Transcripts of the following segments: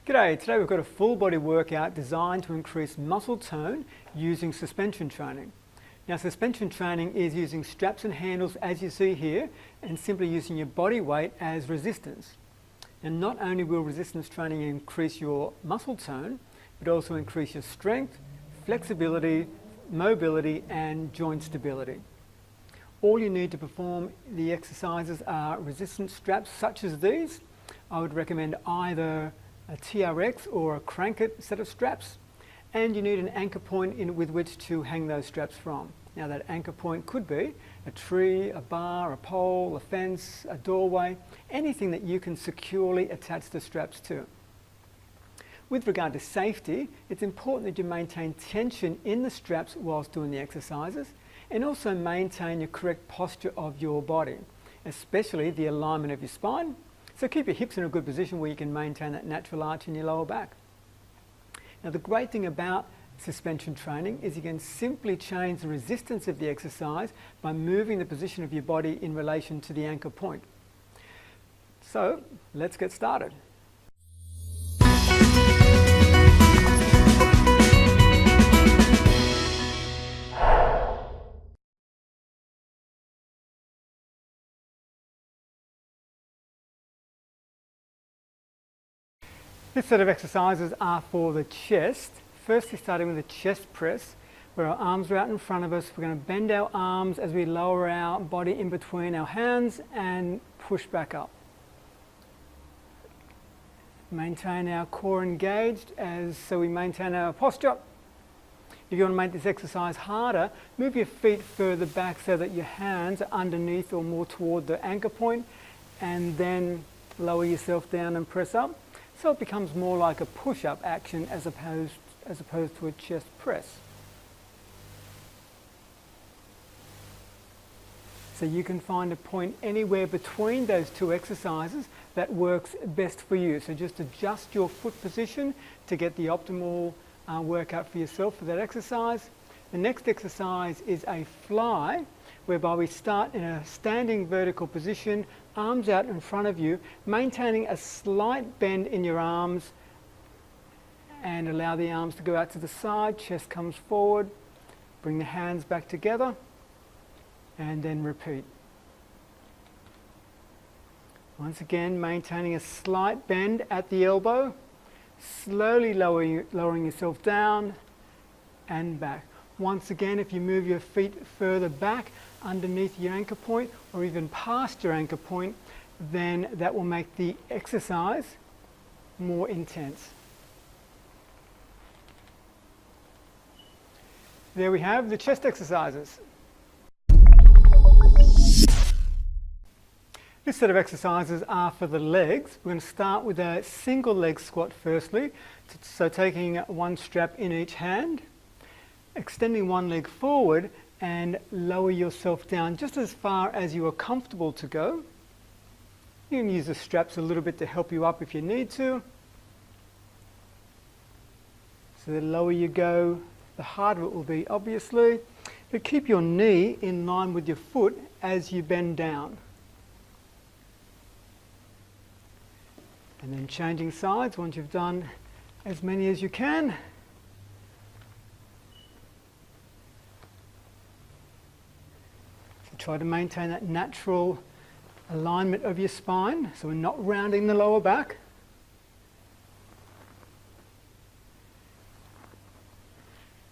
G'day, today we've got a full body workout designed to increase muscle tone using suspension training. Now suspension training is using straps and handles as you see here and simply using your body weight as resistance. And not only will resistance training increase your muscle tone, but also increase your strength, flexibility, mobility and joint stability. All you need to perform the exercises are resistance straps such as these. I would recommend either a TRX or a crank it set of straps, and you need an anchor point with which to hang those straps from. Now that anchor point could be a tree, a bar, a pole, a fence, a doorway, anything that you can securely attach the straps to. With regard to safety, it's important that you maintain tension in the straps whilst doing the exercises and also maintain your correct posture of your body, especially the alignment of your spine. So keep your hips in a good position where you can maintain that natural arch in your lower back. Now the great thing about suspension training is you can simply change the resistance of the exercise by moving the position of your body in relation to the anchor point. So let's get started. This set of exercises are for the chest. Firstly, starting with a chest press, where our arms are out in front of us. We're going to bend our arms as we lower our body in between our hands and push back up. Maintain our core engaged so we maintain our posture. If you want to make this exercise harder, move your feet further back so that your hands are underneath or more toward the anchor point, and then lower yourself down and press up. So it becomes more like a push-up action as opposed to a chest press. So you can find a point anywhere between those two exercises that works best for you. So just adjust your foot position to get the optimal workout for yourself for that exercise. The next exercise is a fly, whereby we start in a standing vertical position, arms out in front of you, maintaining a slight bend in your arms and allow the arms to go out to the side, chest comes forward, bring the hands back together and then repeat. Once again, maintaining a slight bend at the elbow, slowly lowering yourself down and back. Once again, if you move your feet further back underneath your anchor point or even past your anchor point, then that will make the exercise more intense. There we have the chest exercises. This set of exercises are for the legs. We're going to start with a single leg squat firstly. So taking one strap in each hand, extending one leg forward and lower yourself down just as far as you are comfortable to go. You can use the straps a little bit to help you up if you need to. So the lower you go, the harder it will be, obviously. But keep your knee in line with your foot as you bend down. And then changing sides once you've done as many as you can. Try to maintain that natural alignment of your spine, so we're not rounding the lower back.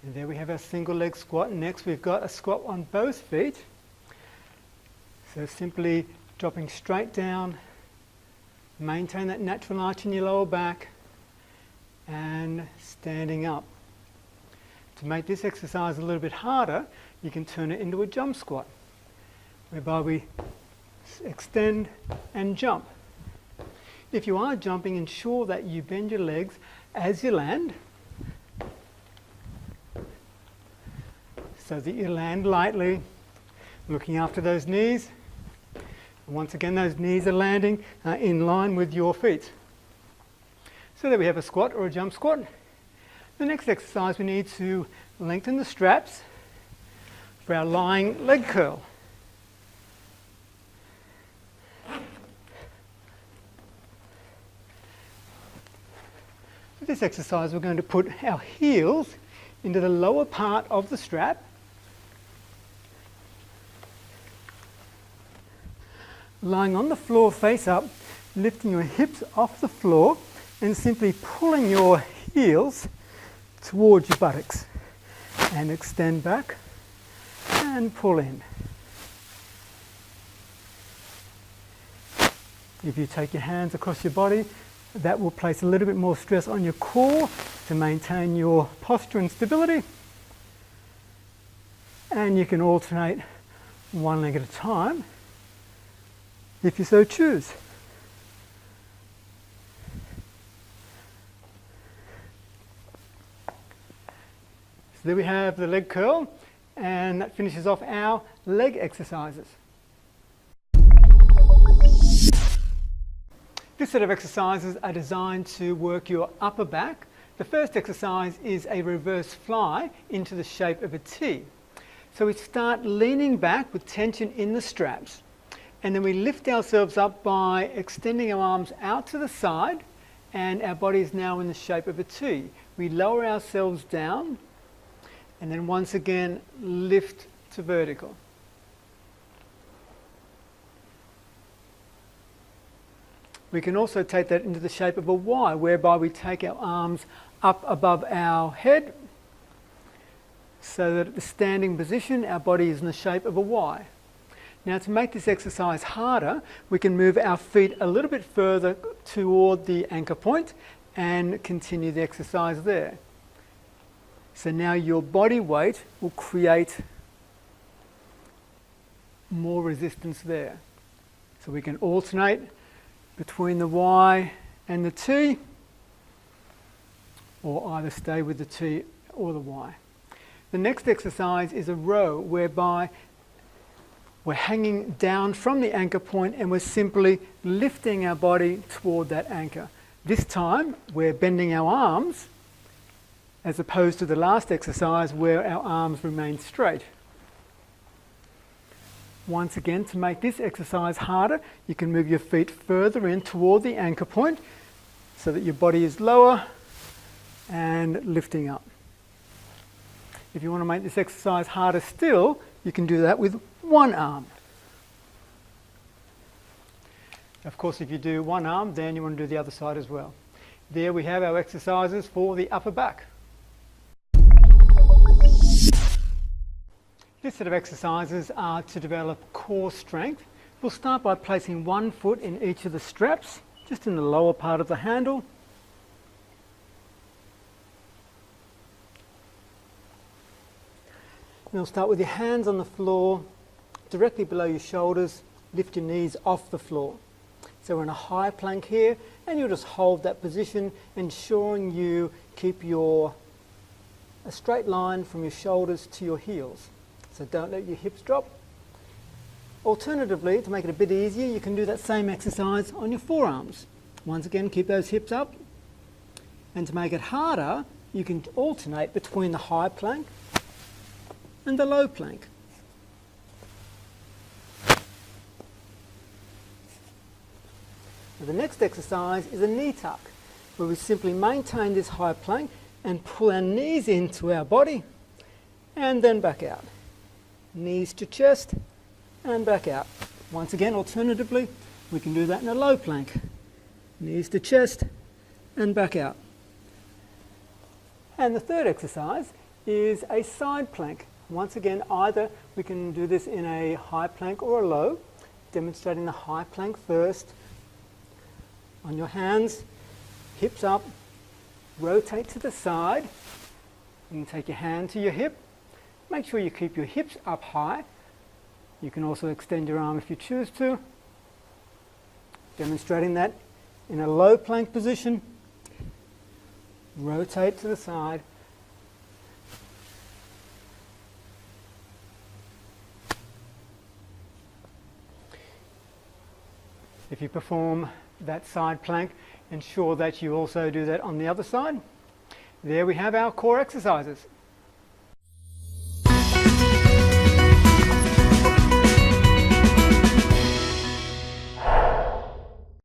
And there we have our single leg squat. Next we've got a squat on both feet. So simply dropping straight down, maintain that natural arch in your lower back and standing up. To make this exercise a little bit harder, you can turn it into a jump squat, whereby we extend and jump. If you are jumping, ensure that you bend your legs as you land, so that you land lightly, looking after those knees. And once again, those knees are landing in line with your feet. So there we have a squat or a jump squat. The next exercise, we need to lengthen the straps for our lying leg curl. For this exercise, we're going to put our heels into the lower part of the strap. Lying on the floor face up, lifting your hips off the floor and simply pulling your heels towards your buttocks. And extend back and pull in. If you take your hands across your body, that will place a little bit more stress on your core to maintain your posture and stability. And you can alternate one leg at a time if you so choose. So there we have the leg curl, and that finishes off our leg exercises. This set of exercises are designed to work your upper back. The first exercise is a reverse fly into the shape of a T. So we start leaning back with tension in the straps, and then we lift ourselves up by extending our arms out to the side, and our body is now in the shape of a T. We lower ourselves down and then once again lift to vertical. We can also take that into the shape of a Y, whereby we take our arms up above our head so that at the standing position our body is in the shape of a Y. Now, to make this exercise harder, we can move our feet a little bit further toward the anchor point and continue the exercise there. So now your body weight will create more resistance there. So we can alternate between the Y and the T, or either stay with the T or the Y. The next exercise is a row, whereby we're hanging down from the anchor point and we're simply lifting our body toward that anchor. This time we're bending our arms, as opposed to the last exercise where our arms remain straight. Once again, to make this exercise harder, you can move your feet further in toward the anchor point so that your body is lower and lifting up. If you want to make this exercise harder still, you can do that with one arm. Of course, if you do one arm, then you want to do the other side as well. There we have our exercises for the upper back. This set of exercises are to develop core strength. We'll start by placing one foot in each of the straps, just in the lower part of the handle. And we'll start with your hands on the floor, directly below your shoulders. Lift your knees off the floor. So we're in a high plank here, and you'll just hold that position, ensuring you keep a straight line from your shoulders to your heels. So don't let your hips drop. Alternatively, to make it a bit easier, you can do that same exercise on your forearms. Once again, keep those hips up. And to make it harder, you can alternate between the high plank and the low plank. Now, the next exercise is a knee tuck, where we simply maintain this high plank and pull our knees into our body and then back out. Knees to chest and back out. Once again, alternatively, we can do that in a low plank. Knees to chest and back out. And the third exercise is a side plank. Once again, either we can do this in a high plank or a low, demonstrating the high plank first. On your hands, hips up, rotate to the side. You can take your hand to your hip. Make sure you keep your hips up high. You can also extend your arm if you choose to. Demonstrating that in a low plank position. Rotate to the side. If you perform that side plank, ensure that you also do that on the other side. There we have our core exercises.